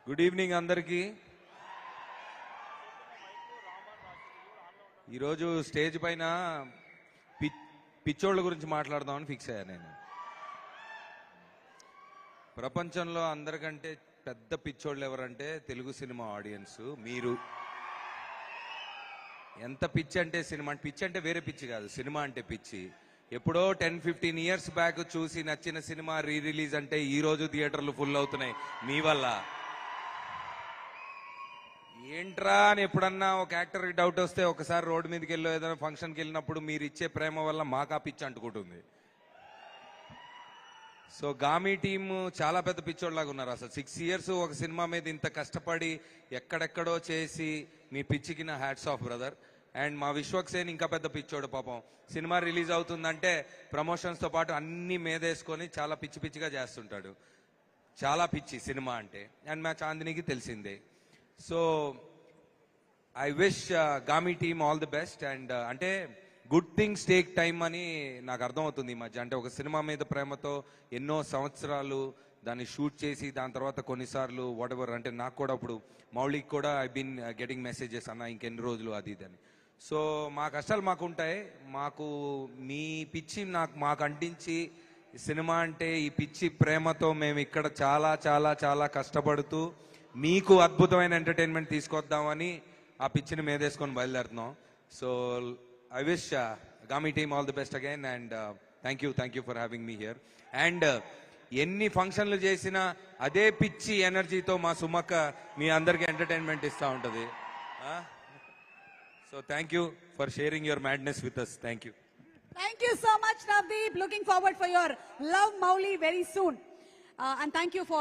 Good evening అందరికీ. ఈరోజు stage పైన పిచ్చోళ్ళ గురించి మాట్లాడదామని ఫిక్స్ అయ్యా. నేను ప్రపంచంలో అందరికంటే పెద్ద పిచ్చోళ్ళు ఎవరంటే తెలుగు సినిమా ఆడియన్స్. మీరు ఎంత పిచ్చి అంటే సినిమా అంటే పిచ్చి అంటే వేరే పిచ్చి కాదు, సినిమా అంటే పిచ్చి. ఎప్పుడో 10-15 ఇయర్స్ బ్యాక్ చూసి నచ్చిన సినిమా రిలీజ్ అంటే ఈ రోజు థియేటర్లు ఫుల్ అవుతున్నాయి మీ వల్ల. ఏంట్రా అని ఎప్పుడన్నా ఒక యాక్టర్కి డౌట్ వస్తే ఒకసారి రోడ్డు మీదకి వెళ్ళో ఏదైనా ఫంక్షన్కి వెళ్ళినప్పుడు మీరు ఇచ్చే ప్రేమ వల్ల మాకా పిచ్చి అంటుకుంటుంది. సో గామీ టీమ్ చాలా పెద్ద పిచ్చోళ్ళలాగా ఉన్నారు. అసలు 6 ఇయర్స్ ఒక సినిమా మీద ఇంత కష్టపడి ఎక్కడెక్కడో చేసి మీ పిచ్చికి నా హ్యాట్స్ ఆఫ్ బ్రదర్. అండ్ మా విశ్వక్సేన్ ఇంకా పెద్ద పిచ్చోడు పాపం. సినిమా రిలీజ్ అవుతుందంటే ప్రమోషన్స్తో పాటు అన్ని మీదేసుకొని చాలా పిచ్చి పిచ్చిగా చేస్తుంటాడు. చాలా పిచ్చి సినిమా అంటే. అండ్ మా చాందినికి తెలిసిందే. So I wish గామీ team all the best. And అంటే గుడ్ థింగ్స్ టేక్ టైమ్ అని నాకు అర్థమవుతుంది ఈ మధ్య. అంటే ఒక సినిమా మీద ప్రేమతో ఎన్నో సంవత్సరాలు దాన్ని షూట్ చేసి దాని తర్వాత కొన్నిసార్లు వాట్ ఎవర్ అంటే నాకు కూడా ఇప్పుడు మౌళికి కూడా ఐ బీన్ గెటింగ్ మెసేజెస్ అన్న ఇంకెన్ని రోజులు అది ఇది అని. సో మా కష్టాలు మాకు ఉంటాయి. మాకు మీ పిచ్చి మాకు అంటించి సినిమా అంటే ఈ పిచ్చి ప్రేమతో మేము ఇక్కడ చాలా చాలా చాలా కష్టపడుతూ మీకు అద్భుతమైన ఎంటర్టైన్మెంట్ తీసుకొద్దామని ఆ పిచ్చిని మీదేసుకొని బయలుదేరుతున్నాం. So I wish Gami team all the best again and thank you for having me here. And ఎన్ని ఫంక్షన్లు చేసినా అదే పిచ్చి ఎనర్జీతో మా సుమక్క మీ అందరికి ఎంటర్టైన్మెంట్ ఇస్తూ ఉంటుంది. So thank you for sharing your madness with us. Thank you. Thank you so much, Navdeep. Looking forward for your Love Mauli very soon. And thank you for